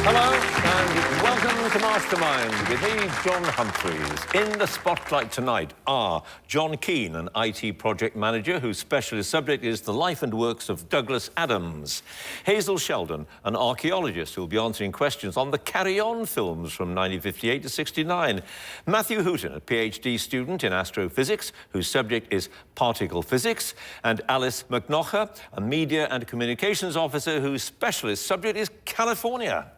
Hello and welcome to Mastermind with me, John Humphrys. In the spotlight tonight are John Keane, an IT project manager whose specialist subject is the life and works of Douglas Adams. Hazel Sheldon, an archaeologist who will be answering questions on the Carry On films from 1958 to 69. Matthew Hooton, a PhD student in astrophysics whose subject is particle physics. And Alice McNocha, a media and communications officer whose specialist subject is California.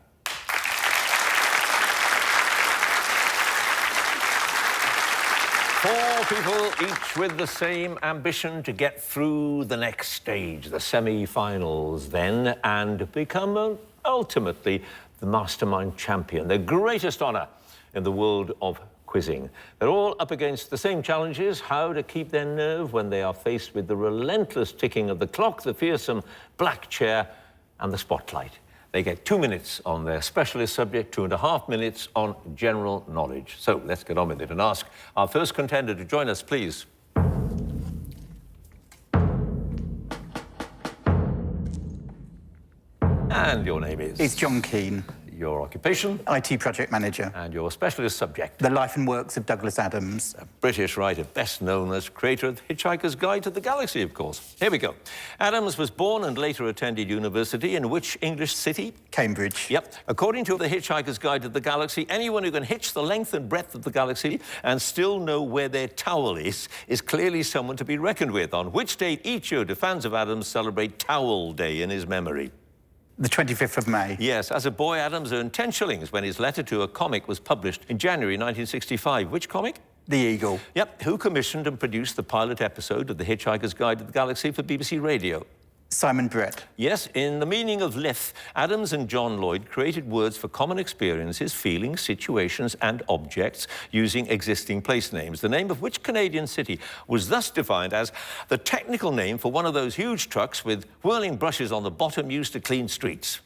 Four people, each with the same ambition to get through the next stage, the semi-finals then, and become ultimately the Mastermind Champion, their greatest honour in the world of quizzing. They're all up against the same challenges: how to keep their nerve when they are faced with the relentless ticking of the clock, the fearsome black chair and the spotlight. They get 2 minutes on their specialist subject, 2.5 minutes on general knowledge. So let's get on with it and ask our first contender to join us, please. And your name is? It's John Keane. Your occupation? IT project manager. And your specialist subject? The life and works of Douglas Adams. A British writer, best known as creator of The Hitchhiker's Guide to the Galaxy, of course. Here we go. Adams was born and later attended university in which English city? Cambridge. Yep. According to The Hitchhiker's Guide to the Galaxy, anyone who can hitch the length and breadth of the galaxy and still know where their towel is clearly someone to be reckoned with. On which date each year do fans of Adams celebrate Towel Day in his memory? The 25th of May. Yes. As a boy, Adams earned 10 shillings when his letter to a comic was published in January 1965. Which comic? The Eagle. Yep. Who commissioned and produced the pilot episode of The Hitchhiker's Guide to the Galaxy for BBC Radio? Simon Brett. Yes, in The Meaning of Lith, Adams and John Lloyd created words for common experiences, feelings, situations and objects using existing place names, the name of which Canadian city was thus defined as the technical name for one of those huge trucks with whirling brushes on the bottom used to clean streets.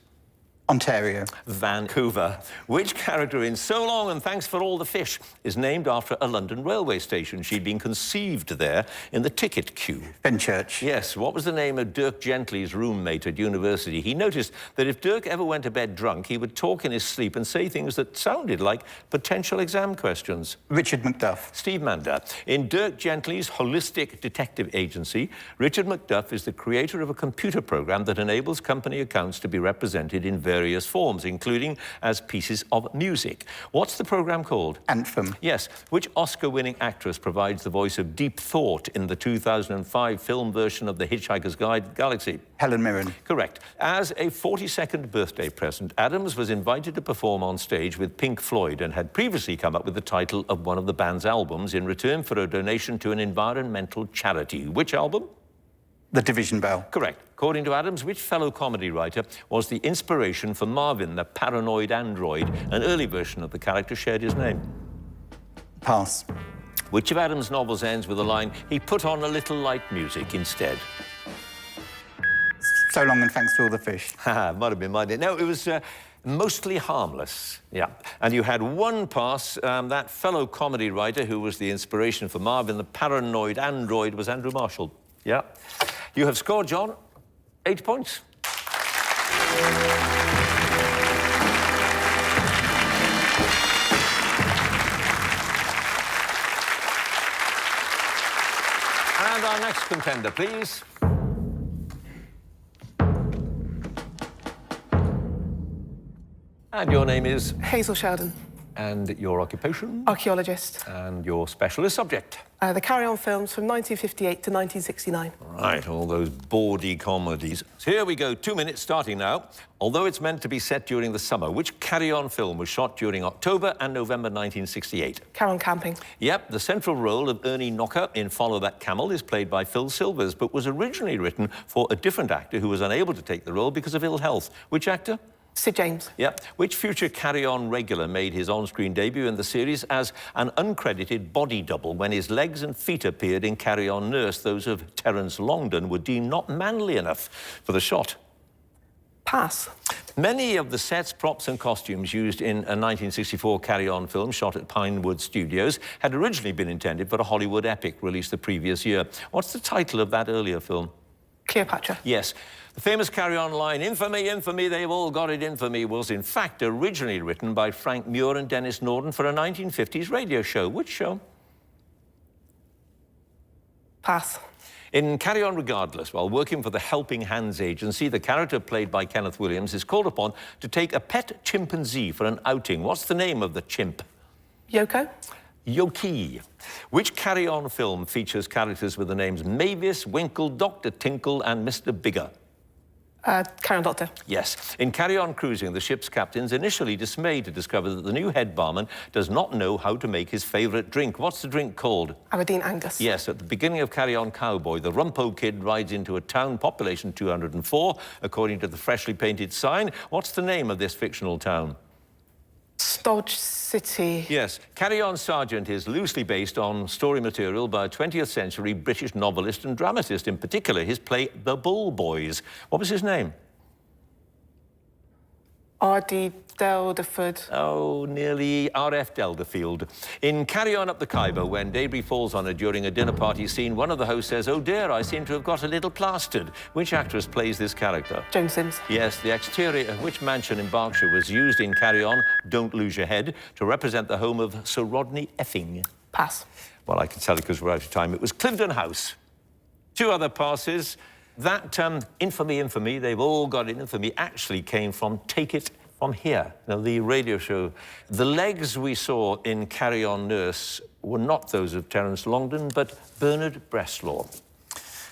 Ontario. Vancouver. Which character in So Long and Thanks for All the Fish is named after a London railway station? She'd been conceived there in the ticket queue. Fenchurch. Yes. What was the name of Dirk Gently's roommate at university? He noticed that if Dirk ever went to bed drunk, he would talk in his sleep and say things that sounded like potential exam questions. Richard Macduff. Steve Mander. In Dirk Gently's holistic detective agency, Richard Macduff is the creator of a computer program that enables company accounts to be represented in various forms, including as pieces of music. What's the program called? Anthem. Yes. Which Oscar-winning actress provides the voice of Deep Thought in the 2005 film version of The Hitchhiker's Guide to the Galaxy? Helen Mirren. Correct. As a 42nd birthday present, Adams was invited to perform on stage with Pink Floyd and had previously come up with the title of one of the band's albums in return for a donation to an environmental charity. Which album? The Division Bell. Correct. According to Adams, which fellow comedy writer was the inspiration for Marvin, the paranoid android? An early version of the character shared his name. Pass. Which of Adams' novels ends with the line, he put on a little light music instead? So Long and Thanks to All the Fish. Haha, might have been mine. No, it was Mostly Harmless. Yeah. And you had one pass. That fellow comedy writer who was the inspiration for Marvin, the paranoid android, was Andrew Marshall. Yeah. You have scored, John, 8 points. And our next contender, please. And your name is? Hazel Sheldon. And your occupation? Archaeologist. And your specialist subject? The Carry On films from 1958 to 1969. Right, all those bawdy comedies. So here we go, 2 minutes starting now. Although it's meant to be set during the summer, which Carry On film was shot during October and November 1968? Carry On Camping. Yep, the central role of Ernie Knocker in Follow That Camel is played by Phil Silvers, but was originally written for a different actor who was unable to take the role because of ill health. Which actor? Sid James. Yep. Which future Carry On regular made his on-screen debut in the series as an uncredited body double when his legs and feet appeared in Carry On Nurse? Those of Terence Longdon were deemed not manly enough for the shot. Pass. Many of the sets, props and costumes used in a 1964 Carry On film shot at Pinewood Studios had originally been intended for a Hollywood epic released the previous year. What's the title of that earlier film? Cleopatra. Yes. The famous carry-on line, infamy, infamy, they've all got it infamy, was in fact originally written by Frank Muir and Dennis Norden for a 1950s radio show. Which show? Pass. In Carry On Regardless, while working for the Helping Hands Agency, the character played by Kenneth Williams is called upon to take a pet chimpanzee for an outing. What's the name of the chimp? Yoko. Yoki. Which Carry On film features characters with the names Mavis, Winkle, Dr. Tinkle and Mr. Bigger? Carry On, Doctor. Yes. In Carry On Cruising, the ship's captain's initially dismayed to discover that the new head barman does not know how to make his favourite drink. What's the drink called? Aberdeen Angus. Yes, at the beginning of Carry On Cowboy, the Rumpo Kid rides into a town population 204, according to the freshly painted sign. What's the name of this fictional town? Stodge City. Yes. Carry On Sergeant is loosely based on story material by a 20th century British novelist and dramatist, in particular his play The Bull Boys. What was his name? R.D. Delderford. Oh, nearly R.F. Delderfield. In Carry On Up the Khyber, when debris falls on her during a dinner party scene, one of the hosts says, "Oh dear, I seem to have got a little plastered." Which actress plays this character? Joan Sims. Yes, the exterior of which mansion in Berkshire was used in Carry On, Don't Lose Your Head, to represent the home of Sir Rodney Effing? Pass. Well, I can tell you because we're out of time. It was Cliveden House. Two other passes. That infamy, they've all got it infamy, actually came from Take It From Here, the radio show. The legs we saw in Carry On Nurse were not those of Terence Longden, but Bernard Bresslaw.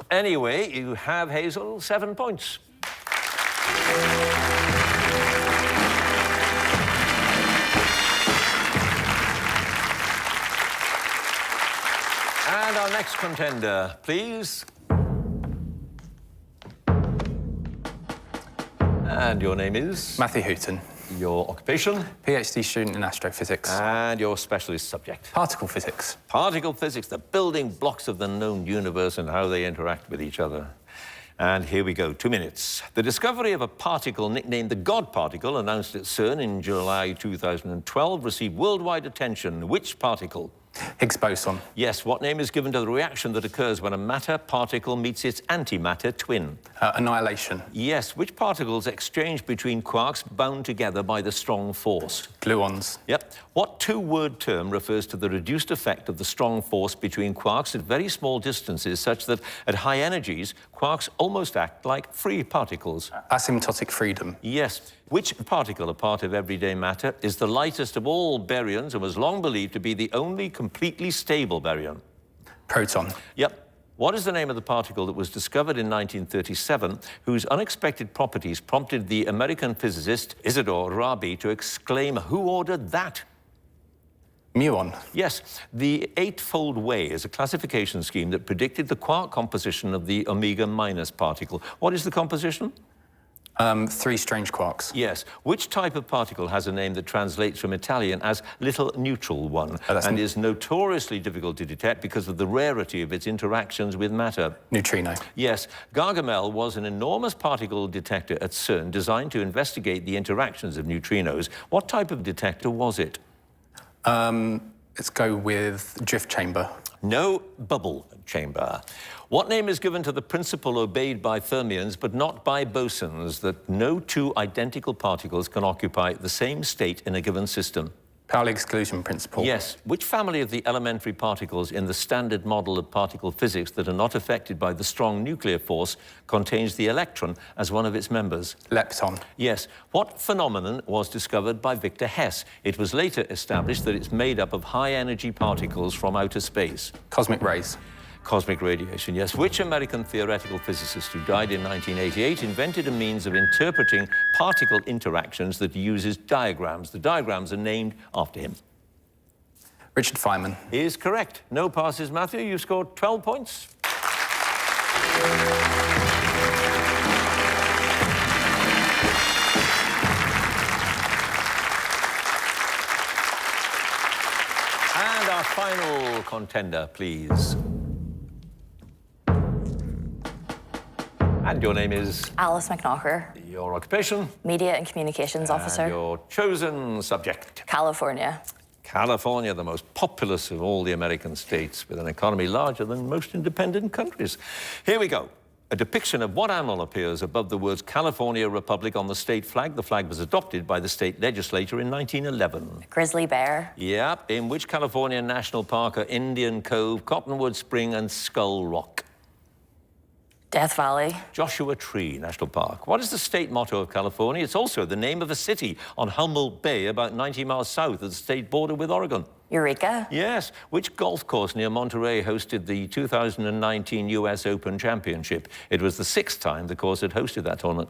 Anyway, you have, Hazel, 7 points. And our next contender, please. And your name is? Matthew Hooton. Your occupation? PhD student in astrophysics. And your specialist subject? Particle physics. Particle physics, the building blocks of the known universe and how they interact with each other. And here we go, 2 minutes. The discovery of a particle nicknamed the God particle, announced at CERN in July 2012, received worldwide attention. Which particle? Higgs boson. Yes, what name is given to the reaction that occurs when a matter particle meets its antimatter twin? Annihilation. Yes, which particles exchange between quarks bound together by the strong force? Gluons. Yep. What two-word term refers to the reduced effect of the strong force between quarks at very small distances, such that at high energies, quarks almost act like free particles? Asymptotic freedom. Yes. Which particle, a part of everyday matter, is the lightest of all baryons and was long believed to be the only completely stable baryon? Proton. Yep. What is the name of the particle that was discovered in 1937, whose unexpected properties prompted the American physicist Isidore Rabi to exclaim, "Who ordered that?" Muon. Yes, the eightfold way is a classification scheme that predicted the quark composition of the omega minus particle. What is the composition? 3 strange quarks. Yes. Which type of particle has a name that translates from Italian as little neutral one and is notoriously difficult to detect because of the rarity of its interactions with matter? Neutrino. Yes. Gargamel was an enormous particle detector at CERN designed to investigate the interactions of neutrinos. What type of detector was it? Let's go with drift chamber. No, bubble chamber. What name is given to the principle obeyed by fermions but not by bosons, that no two identical particles can occupy the same state in a given system? Pauli exclusion principle. Yes. Which family of the elementary particles in the standard model of particle physics that are not affected by the strong nuclear force contains the electron as one of its members? Lepton. Yes. What phenomenon was discovered by Victor Hess? It was later established that it's made up of high-energy particles from outer space. Cosmic rays. Cosmic radiation, yes. Which American theoretical physicist who died in 1988 invented a means of interpreting particle interactions that uses diagrams? The diagrams are named after him. Richard Feynman. Is correct. No passes, Matthew. You've scored 12 points. And our final contender, please. And your name is? Alice McNaughter. Your occupation? Media and Communications Officer. And your chosen subject? California. California, the most populous of all the American states, with an economy larger than most independent countries. Here we go. A depiction of what animal appears above the words California Republic on the state flag. The flag was adopted by the state legislature in 1911. Grizzly bear. Yep. In which California national park are Indian Cove, Cottonwood Spring and Skull Rock? Death Valley. Joshua Tree National Park. What is the state motto of California? It's also the name of a city on Humboldt Bay, about 90 miles south of the state border with Oregon. Eureka. Yes. Which golf course near Monterey hosted the 2019 US Open Championship? It was the 6th time the course had hosted that tournament.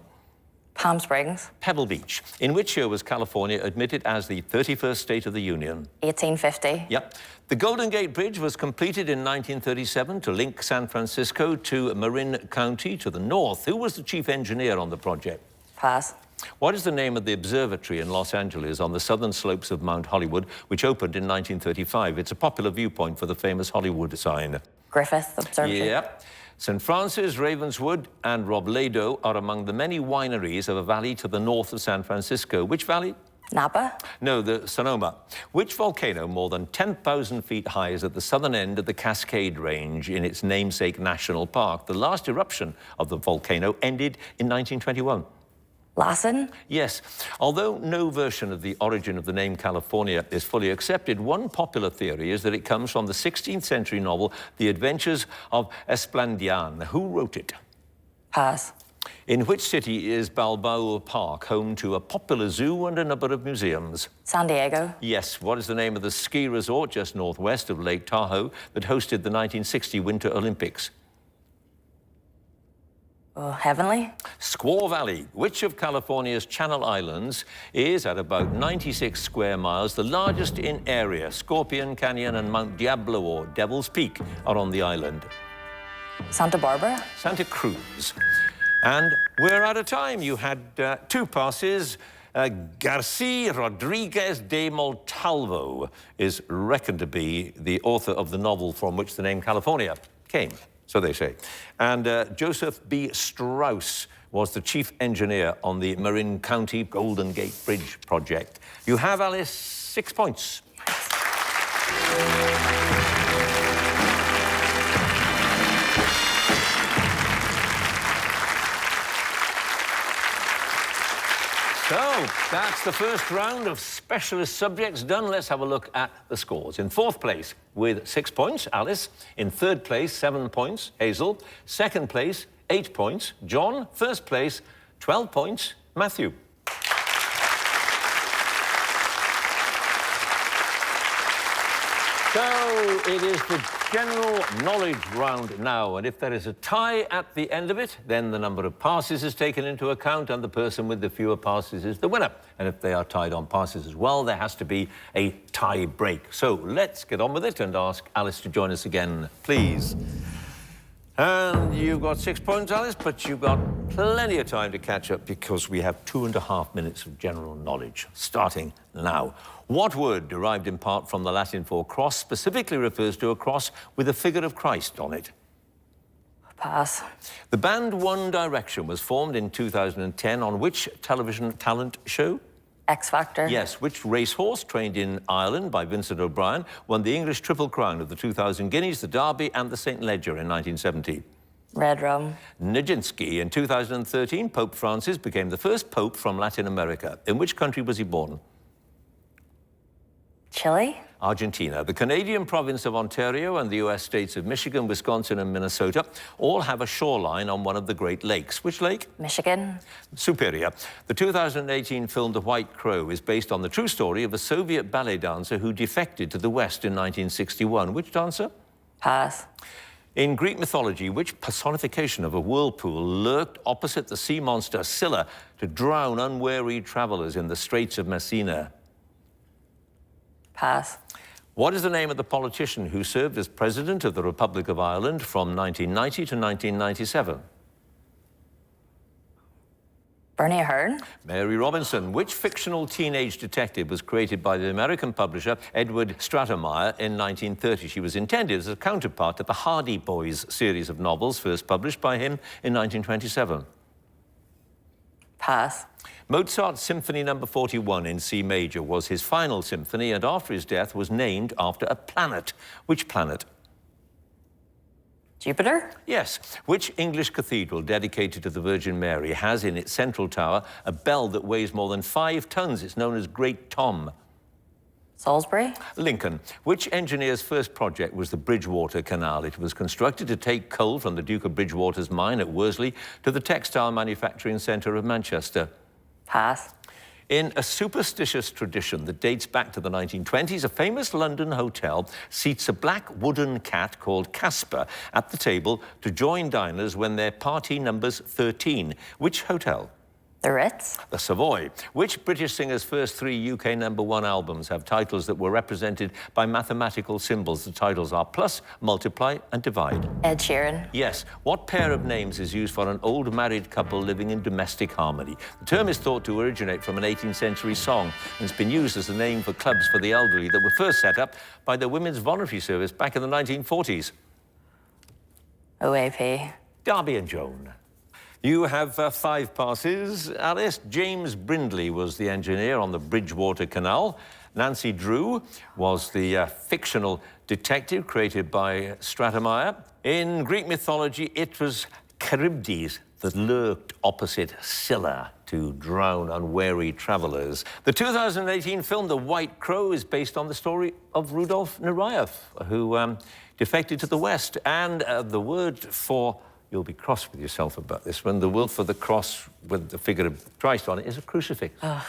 Palm Springs. Pebble Beach. In which year was California admitted as the 31st state of the Union? 1850. Yep. The Golden Gate Bridge was completed in 1937 to link San Francisco to Marin County to the north. Who was the chief engineer on the project? Pass. What is the name of the observatory in Los Angeles on the southern slopes of Mount Hollywood, which opened in 1935? It's a popular viewpoint for the famous Hollywood sign. Griffith Observatory. Yep. St. Francis, Ravenswood and Robledo are among the many wineries of a valley to the north of San Francisco. Which valley? Napa. No, the Sonoma. Which volcano more than 10,000 feet high is at the southern end of the Cascade Range in its namesake national park? The last eruption of the volcano ended in 1921. Lassen. Yes. Although no version of the origin of the name California is fully accepted, one popular theory is that it comes from the 16th century novel The Adventures of Esplandian. Who wrote it? Pass. In which city is Balboa Park home to a popular zoo and a number of museums? San Diego. Yes. What is the name of the ski resort just northwest of Lake Tahoe that hosted the 1960 Winter Olympics? Heavenly. Squaw Valley. Which of California's Channel Islands is, at about 96 square miles, the largest in area? Scorpion Canyon and Mount Diablo or Devil's Peak are on the island. Santa Barbara. Santa Cruz. And we're out of time. You had 2 passes. Garcia Rodriguez de Montalvo is reckoned to be the author of the novel from which the name California came, so they say. And Joseph B. Strauss was the chief engineer on the Marin County Golden Gate Bridge project. You have, Alice, 6 points. So, that's the first round of specialist subjects done. Let's have a look at the scores. In 4th place, with 6 points, Alice. In 3rd place, 7 points, Hazel. 2nd place, 8 points, John. 1st place, 12 points, Matthew. So, it is the general knowledge round now, and if there is a tie at the end of it, then the number of passes is taken into account and the person with the fewer passes is the winner. And if they are tied on passes as well, there has to be a tie break. So let's get on with it and ask Alice to join us again, please. And you've got 6 points, Alice, but you've got plenty of time to catch up because we have 2.5 minutes of general knowledge, starting now. What word, derived in part from the Latin for cross, specifically refers to a cross with a figure of Christ on it? Pass. The band One Direction was formed in 2010 on which television talent show? X Factor. Yes. Which racehorse, trained in Ireland by Vincent O'Brien, won the English Triple Crown of the 2000 Guineas, the Derby and the St. Leger in 1970? Red Rum. Nijinsky. In 2013, Pope Francis became the first pope from Latin America. In which country was he born? Chile. Argentina. The Canadian province of Ontario and the US states of Michigan, Wisconsin and Minnesota all have a shoreline on one of the Great Lakes. Which lake? Michigan. Superior. The 2018 film The White Crow is based on the true story of a Soviet ballet dancer who defected to the West in 1961. Which dancer? Pass. In Greek mythology, which personification of a whirlpool lurked opposite the sea monster Scylla to drown unwary travelers in the Straits of Messina? Pass. What is the name of the politician who served as president of the Republic of Ireland from 1990 to 1997? Bernie Ahern. Mary Robinson. Which fictional teenage detective was created by the American publisher Edward Stratemeyer in 1930? She was intended as a counterpart to the Hardy Boys series of novels first published by him in 1927. Pass. Mozart's Symphony No. 41 in C major was his final symphony and after his death was named after a planet. Which planet? Jupiter. Yes. Which English cathedral dedicated to the Virgin Mary has in its central tower a bell that weighs more than 5 tons? It's known as Great Tom. Salisbury. Lincoln. Which engineer's first project was the Bridgewater Canal? It was constructed to take coal from the Duke of Bridgewater's mine at Worsley to the textile manufacturing centre of Manchester. Pass. In a superstitious tradition that dates back to the 1920s, a famous London hotel seats a black wooden cat called Casper at the table to join diners when their party numbers 13. Which hotel? The Ritz. The Savoy. Which British singer's first 3 UK #1 albums have titles that were represented by mathematical symbols? The titles are plus, multiply and divide. Ed Sheeran. Yes. What pair of names is used for an old married couple living in domestic harmony? The term is thought to originate from an 18th century song and it's been used as a name for clubs for the elderly that were first set up by the Women's Voluntary Service back in the 1940s. OAP. Darby and Joan. You have 5 passes. Alice, James Brindley was the engineer on the Bridgewater Canal. Nancy Drew was the fictional detective created by Stratemeyer. In Greek mythology, it was Charybdis that lurked opposite Scylla to drown unwary travellers. The 2018 film The White Crow is based on the story of Rudolf Nureyev, who defected to the West. And the word for... You'll be cross with yourself about this one. The word for the cross with the figure of Christ on it is a crucifix. Oh.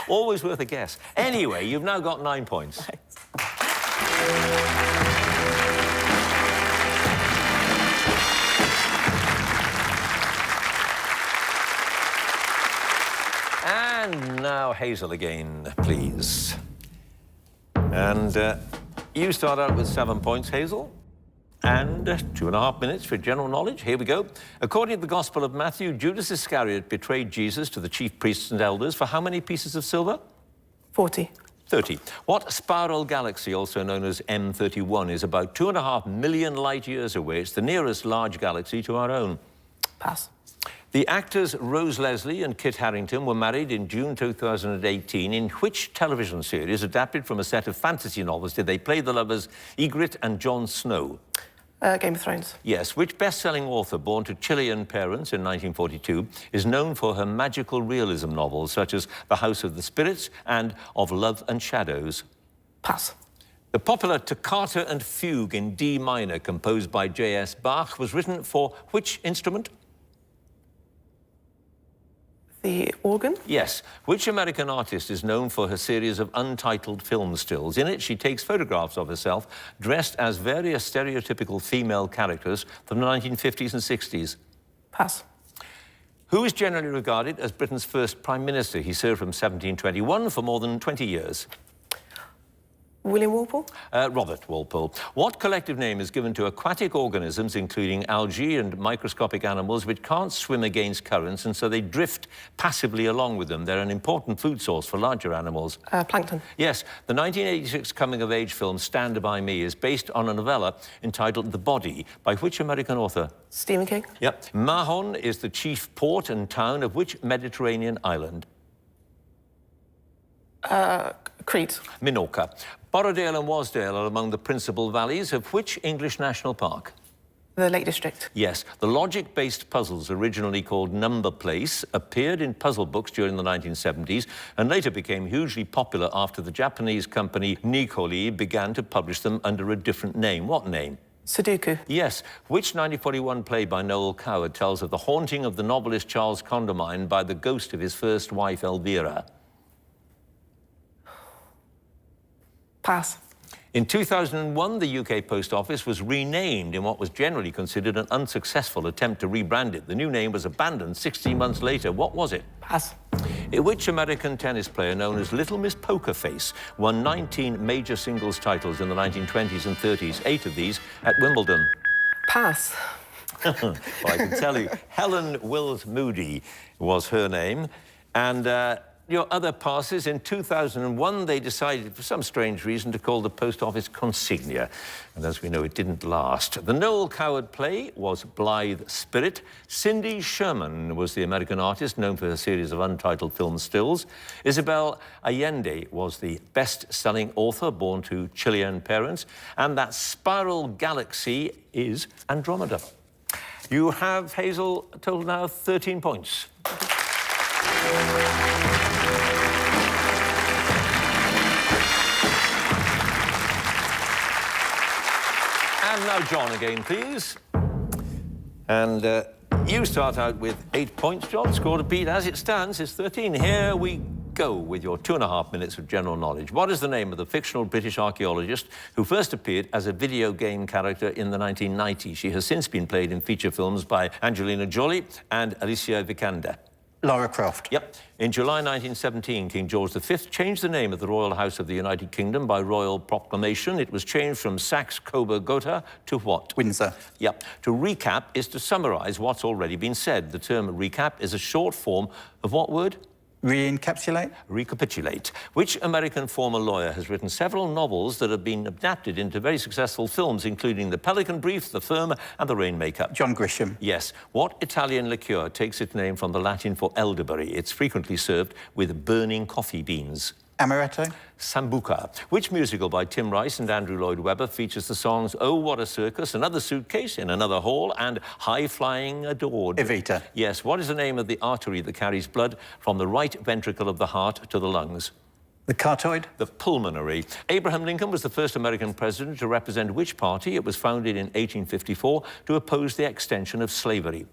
Always worth a guess. Anyway, you've now got 9 points. And now Hazel again, please. And you start out with 7 points, Hazel. And 2.5 minutes for general knowledge. Here we go. According to the Gospel of Matthew, Judas Iscariot betrayed Jesus to the chief priests and elders for how many pieces of silver? 40. 30. What spiral galaxy, also known as M31, is about 2.5 million light years away? It's the nearest large galaxy to our own. Pass. The actors Rose Leslie and Kit Harington were married in June 2018. In which television series, adapted from a set of fantasy novels, did they play the lovers Ygritte and Jon Snow? Game of Thrones. Yes. Which best-selling author, born to Chilean parents in 1942, is known for her magical realism novels, such as The House of the Spirits and Of Love and Shadows? Pass. The popular Toccata and Fugue in D minor, composed by J.S. Bach, was written for which instrument? The organ. Yes. Which American artist is known for her series of untitled film stills? In it, she takes photographs of herself dressed as various stereotypical female characters from the 1950s and 60s. Pass. Who is generally regarded as Britain's first Prime Minister? He served from 1721 for more than 20 years. William Walpole. Robert Walpole. What collective name is given to aquatic organisms, including algae and microscopic animals, which can't swim against currents and so they drift passively along with them? They're an important food source for larger animals. Plankton. Yes. The 1986 coming-of-age film Stand By Me is based on a novella entitled The Body by which American author? Stephen King. Yep. Mahon is the chief port and town of which Mediterranean island? Crete. Minorca. Borrowdale and Wasdale are among the principal valleys of which English national park? The Lake District. Yes. The logic-based puzzles, originally called Number Place, appeared in puzzle books during the 1970s and later became hugely popular after the Japanese company Nikoli began to publish them under a different name. What name? Sudoku. Yes. Which 1941 play by Noel Coward tells of the haunting of the novelist Charles Condamine by the ghost of his first wife, Elvira? Pass. In 2001, the UK Post Office was renamed in what was generally considered an unsuccessful attempt to rebrand it. The new name was abandoned 16 months later. What was it? Pass. Which American tennis player known as Little Miss Poker Face won 19 major singles titles in the 1920s and 30s, 8 of these at Wimbledon? Pass. Well, I can tell you, Helen Wills Moody was her name. And your other passes, in 2001, they decided, for some strange reason, to call the post office consignia. And as we know, it didn't last. The Noel Coward play was Blithe Spirit. Cindy Sherman was the American artist known for her series of untitled film stills. Isabel Allende was the best-selling author born to Chilean parents. And that spiral galaxy is Andromeda. You have, Hazel, a total now of 13 points. And now John again, please. And you start out with 8 points, John. Score to beat as it stands is 13. Here we go with your 2.5 minutes of general knowledge. What is the name of the fictional British archaeologist who first appeared as a video game character in the 1990s? She has since been played in feature films by Angelina Jolie and Alicia Vikander. Lara Croft. Yep. In July 1917, King George V changed the name of the Royal House of the United Kingdom by royal proclamation. It was changed from Saxe-Coburg-Gotha to what? Windsor. Yep. To recap is to summarise what's already been said. The term recap is a short form of what word? Re-encapsulate. Recapitulate. Which American former lawyer has written several novels that have been adapted into very successful films, including The Pelican Brief, The Firm, and The Rainmaker? John Grisham. Yes. What Italian liqueur takes its name from the Latin for elderberry? It's frequently served with burning coffee beans. Amaretto. Sambuca. Which musical by Tim Rice and Andrew Lloyd Webber features the songs Oh, What a Circus, Another Suitcase in Another Hall, and High Flying Adored? Evita. Yes. What is the name of the artery that carries blood from the right ventricle of the heart to the lungs? The Cartoid. The pulmonary. Abraham Lincoln was the first American president to represent which party? It was founded in 1854 to oppose the extension of slavery.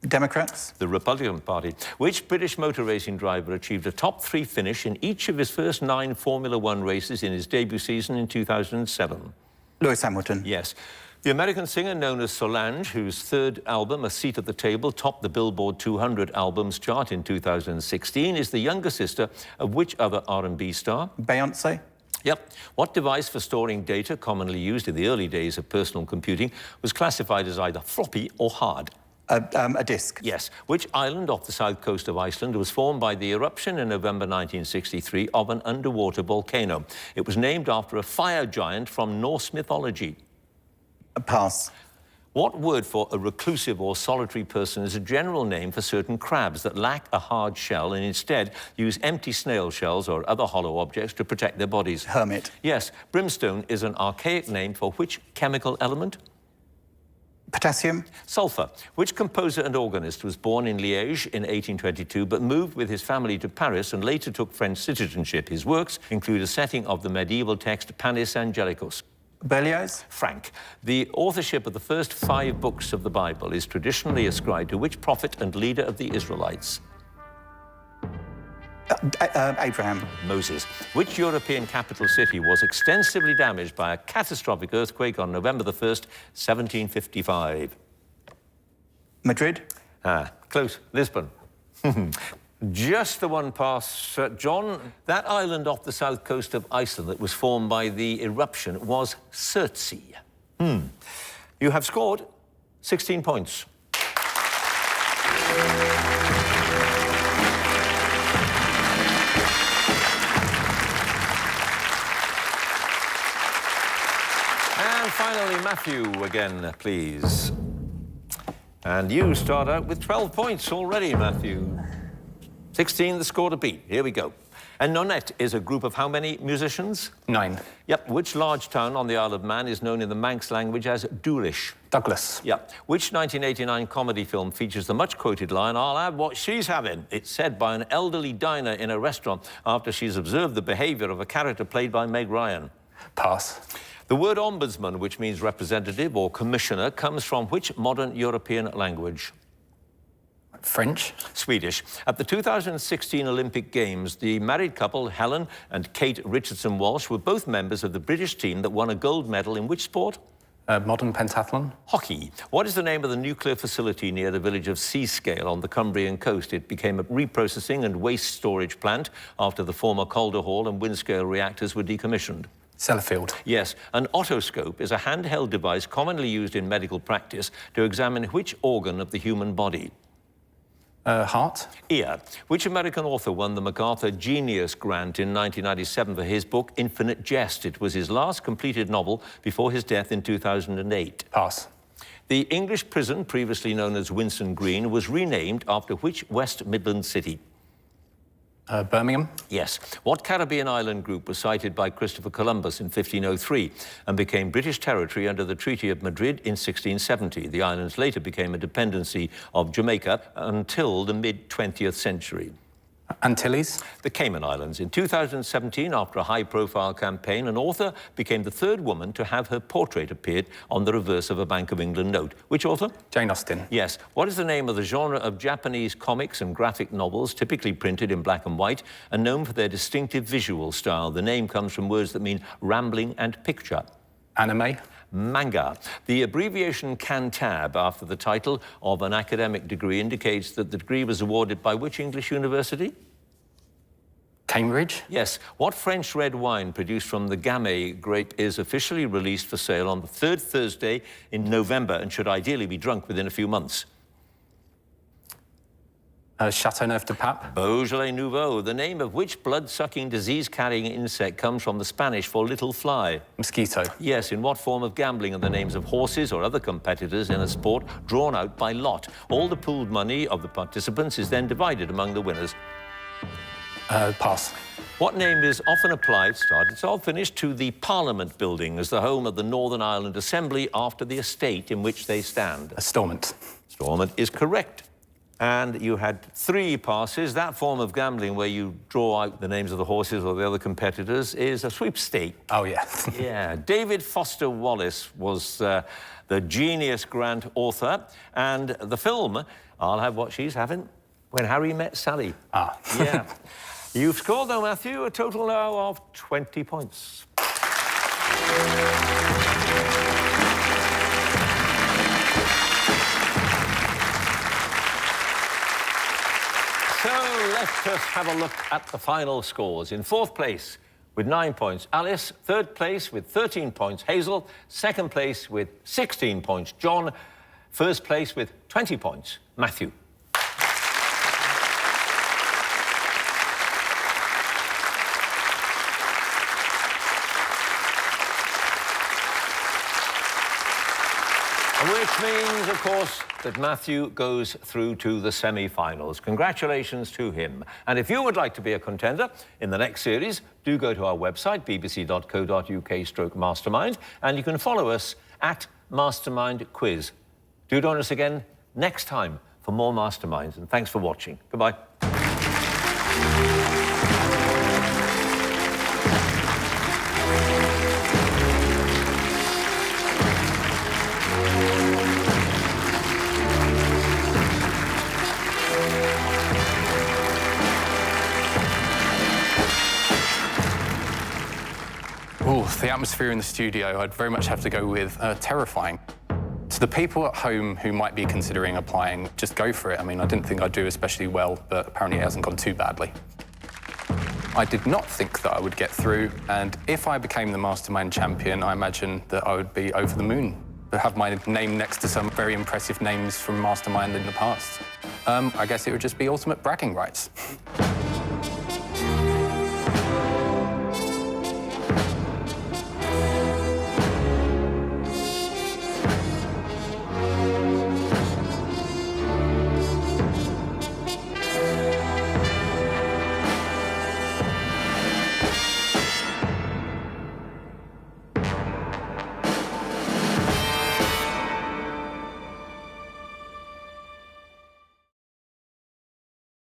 Democrats. The Republican Party. Which British motor racing driver achieved a top 3 finish in each of his first 9 Formula One races in his debut season in 2007? Lewis Hamilton. Yes. The American singer known as Solange, whose third album, A Seat at the Table, topped the Billboard 200 albums chart in 2016, is the younger sister of which other R&B star? Beyonce. Yep. What device for storing data, commonly used in the early days of personal computing, was classified as either floppy or hard? A disc. Yes. Which island off the south coast of Iceland was formed by the eruption in November 1963 of an underwater volcano? It was named after a fire giant from Norse mythology. A pass. What word for a reclusive or solitary person is a general name for certain crabs that lack a hard shell and instead use empty snail shells or other hollow objects to protect their bodies? Hermit. Yes. Brimstone is an archaic name for which chemical element? Potassium. Sulfur. Which composer and organist was born in Liège in 1822 but moved with his family to Paris and later took French citizenship? His works include a setting of the medieval text Panis Angelicus. Berlioz. Frank. The authorship of the first 5 books of the Bible is traditionally ascribed to which prophet and leader of the Israelites? Abraham. Moses. Which European capital city was extensively damaged by a catastrophic earthquake on November the 1st, 1755? Madrid. Close. Lisbon. Just the one pass. John, that island off the south coast of Iceland that was formed by the eruption was Surtsey. You have scored 16 points. And finally, Matthew again, please. And you start out with 12 points already, Matthew. 16, the score to beat. Here we go. And Nonette is a group of how many musicians? 9. Yep. Which large town on the Isle of Man is known in the Manx language as Doolish? Douglas. Yep. Which 1989 comedy film features the much-quoted line, I'll have what she's having? It's said by an elderly diner in a restaurant after she's observed the behaviour of a character played by Meg Ryan. Pass. The word ombudsman, which means representative or commissioner, comes from which modern European language? French. Swedish. At the 2016 Olympic Games, the married couple, Helen and Kate Richardson-Walsh, were both members of the British team that won a gold medal in which sport? Modern pentathlon. Hockey. What is the name of the nuclear facility near the village of Seascale on the Cumbrian coast? It became a reprocessing and waste storage plant after the former Calder Hall and Windscale reactors were decommissioned. Sellafield. Yes, an otoscope is a handheld device commonly used in medical practice to examine which organ of the human body? Heart. Ear. Which American author won the MacArthur Genius Grant in 1997 for his book Infinite Jest? It was his last completed novel before his death in 2008. Pass. The English prison, previously known as Winson Green, was renamed after which West Midland city? Birmingham. Yes. What Caribbean island group was sighted by Christopher Columbus in 1503 and became British territory under the Treaty of Madrid in 1670? The islands later became a dependency of Jamaica until the mid-20th century. Antilles. The Cayman Islands. In 2017, after a high-profile campaign, an author became the third woman to have her portrait appeared on the reverse of a Bank of England note. Which author? Jane Austen. Yes. What is the name of the genre of Japanese comics and graphic novels typically printed in black and white and known for their distinctive visual style? The name comes from words that mean rambling and picture. Anime. Manga. The abbreviation CANTAB, after the title of an academic degree, indicates that the degree was awarded by which English university? Cambridge. Yes. What French red wine produced from the Gamay grape is officially released for sale on the third Thursday in November and should ideally be drunk within a few months? Chateauneuf-du-Pape. Beaujolais Nouveau. The name of which blood-sucking, disease-carrying insect comes from the Spanish for little fly? Mosquito. Yes. In what form of gambling are the names of horses or other competitors in a sport drawn out by lot? All the pooled money of the participants is then divided among the winners. Pass. What name is often applied, started, so finished, to the Parliament building as the home of the Northern Ireland Assembly after the estate in which they stand? Stormont. Stormont is correct. And you had 3 passes. That form of gambling where you draw out the names of the horses or the other competitors is a sweepstake. Oh, yeah. Yeah. David Foster Wallace was the Genius Grant author. And the film, I'll Have What She's Having, When Harry Met Sally. Ah. Yeah. You've scored, though, Matthew, a total now of 20 points. So let us have a look at the final scores. In 4th place with 9 points, Alice. 3rd place with 13 points, Hazel. 2nd place with 16 points, John. 1st place with 20 points, Matthew. Which means, of course, that Matthew goes through to the semi-finals. Congratulations to him. And if you would like to be a contender in the next series, do go to our website, bbc.co.uk/mastermind, and you can follow us at Mastermind Quiz. Do join us again next time for more Masterminds, and thanks for watching. Goodbye. Oh, the atmosphere in the studio, I'd very much have to go with terrifying. To the people at home who might be considering applying, just go for it. I mean, I didn't think I'd do especially well, but apparently it hasn't gone too badly. I did not think that I would get through, and if I became the Mastermind Champion, I imagine that I would be over the moon. To have my name next to some very impressive names from Mastermind in the past. I guess it would just be ultimate bragging rights.